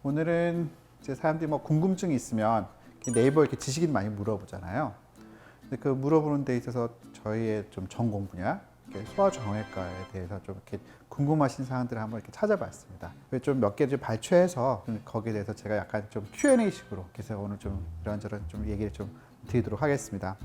오늘은 이제 사람들이 뭐 궁금증이 있으면 네이버 이렇게 지식인 많이 물어보잖아요. 근데 그 물어보는 데 있어서 저희의 좀 전공 분야, 소아정형외과에 대해서 좀 이렇게 궁금하신 사항들을 한번 이렇게 찾아봤습니다. 좀 몇 개를 발췌해서 거기에 대해서 제가 약간 좀 Q&A식으로 그래서 오늘 좀 이런저런 좀 얘기를 좀 드리도록 하겠습니다.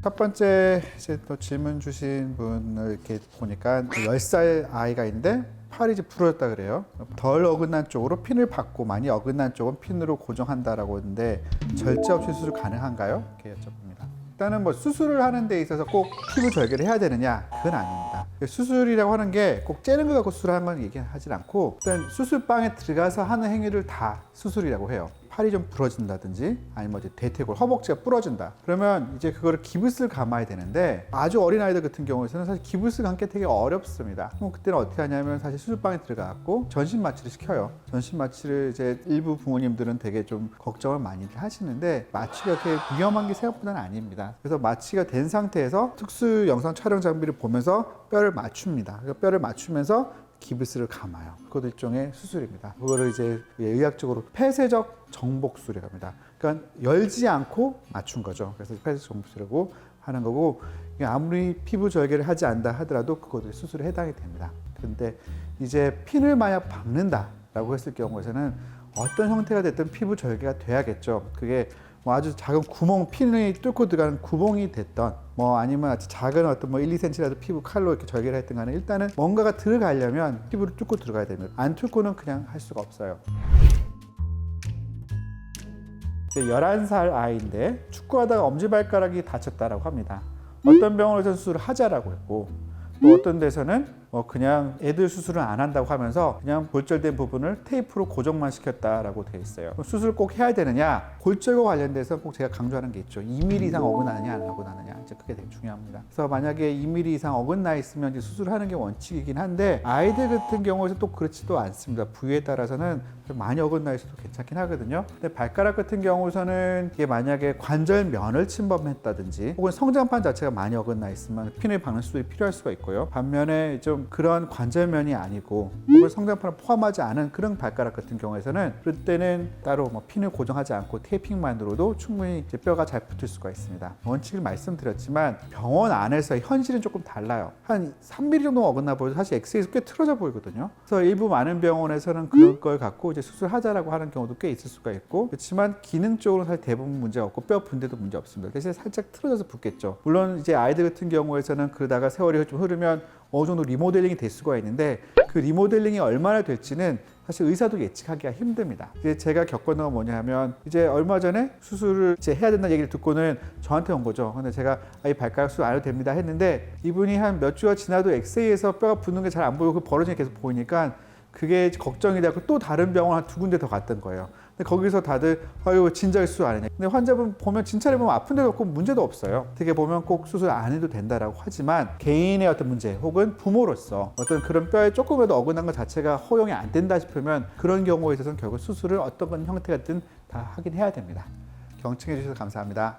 첫 번째 이제 또 질문 주신 분을 이렇게 보니까 10살 아이가 있는데 팔이 이제 부러졌다 그래요. 덜 어긋난 쪽으로 핀을 받고 많이 어긋난 쪽은 핀으로 고정한다라고 했는데 절제 없이 수술 가능한가요? 이렇게 여쭤봅니다. 일단은 뭐 수술을 하는 데 있어서 꼭 피부 절개를 해야 되느냐? 그건 아닙니다. 수술이라고 하는 게 꼭 째는 거 갖고 수술하는 건 얘기하지 않고 일단 수술방에 들어가서 하는 행위를 다 수술이라고 해요. 팔이 좀 부러진다든지 아니면 이제 대퇴골, 허벅지가 부러진다. 그러면 이제 그거를 기부스를 감아야 되는데 아주 어린 아이들 같은 경우에는 사실 기부스 감기 되게 어렵습니다. 그럼 그때는 어떻게 하냐면 사실 수술방에 들어가고 전신 마취를 시켜요. 전신 마취를 이제 일부 부모님들은 되게 좀 걱정을 많이 하시는데 마취가 그렇게 위험한 게 생각보다는 아닙니다. 그래서 마취가 된 상태에서 특수 영상 촬영 장비를 보면서 뼈를 맞춥니다. 뼈를 맞추면서 기부스를 감아요. 그것도 일종의 수술입니다. 그거를 이제 의학적으로 폐쇄적 정복술이라고 합니다. 그러니까 열지 않고 맞춘 거죠. 그래서 폐쇄적 정복술이라고 하는 거고 아무리 피부 절개를 하지 않다 하더라도 그것도 수술에 해당이 됩니다. 근데 이제 핀을 만약 박는다라고 했을 경우에는 어떤 형태가 됐든 피부 절개가 돼야겠죠. 그게 뭐 아주 작은 구멍, 핀이 뚫고 들어가는 구멍이 됐던 뭐 아니면 아주 작은 어떤 뭐 1, 2cm라도 피부 칼로 이렇게 절개를 했든 간에 일단은 뭔가가 들어가려면 피부를 뚫고 들어가야 됩니다. 안 뚫고는 그냥 할 수가 없어요. 11살 아이인데 축구하다가 엄지발가락이 다쳤다라고 합니다. 어떤 병원에서는 수술을 하자라고 했고 또 어떤 데서는 그냥 애들 수술은 안 한다고 하면서 그냥 골절된 부분을 테이프로 고정만 시켰다라고 되어 있어요. 수술 꼭 해야 되느냐? 골절과 관련돼서 꼭 제가 강조하는 게 있죠. 2mm 이상 어긋나느냐 안 어긋나느냐 이제 그게 되게 중요합니다. 그래서 만약에 2mm 이상 어긋나 있으면 이제 수술하는 게 원칙이긴 한데 아이들 같은 경우에는 또 그렇지도 않습니다. 부위에 따라서는 많이 어긋나 있어도 괜찮긴 하거든요. 근데 발가락 같은 경우에는 이게 만약에 관절면을 침범했다든지 혹은 성장판 자체가 많이 어긋나 있으면 핀을 박는 수술이 필요할 수가 있고요. 반면에 좀 그런 관절면이 아니고 혹은 성장판을 포함하지 않은 그런 발가락 같은 경우에는 그럴 때는 따로 뭐 핀을 고정하지 않고 테이핑만으로도 충분히 이제 뼈가 잘 붙을 수가 있습니다. 원칙을 말씀드렸지만 병원 안에서 현실은 조금 달라요. 한 3mm 정도 어긋나 보여도 사실 엑스레이에서 꽤 틀어져 보이거든요. 그래서 일부 많은 병원에서는 그런 걸 갖고 이제 수술하자라고 하는 경우도 꽤 있을 수가 있고 그렇지만 기능적으로 사실 대부분 문제가 없고 뼈 분대도 문제 없습니다. 대신에 살짝 틀어져서 붙겠죠. 물론 이제 아이들 같은 경우에는 그러다가 세월이 좀 흐르면 어느 정도 리모델링이 될 수가 있는데 그 리모델링이 얼마나 될지는 사실 의사도 예측하기가 힘듭니다. 이제 제가 겪은 건 뭐냐 하면 이제 얼마 전에 수술을 이제 해야 된다는 얘기를 듣고는 저한테 온 거죠. 근데 제가 이 발가락 수술 안 해도 됩니다 했는데 이분이 한 몇 주가 지나도 엑스레이에서 뼈가 붙는 게 잘 안 보이고 그 벌어짐이 계속 보이니까 그게 걱정이 되고 또 다른 병원 한 2군데 더 갔던 거예요. 근데 거기서 다들 아유 진작 수술 안 했냐. 근데 환자분 보면 진찰해 보면 아픈 데도 없고 문제도 없어요. 어떻게 보면 꼭 수술 안 해도 된다라고 하지만 개인의 어떤 문제 혹은 부모로서 어떤 그런 뼈에 조금이라도 어긋난 것 자체가 허용이 안 된다 싶으면 그런 경우에 있어서는 결국 수술을 어떤 형태가든 다 하긴 해야 됩니다. 경청해 주셔서 감사합니다.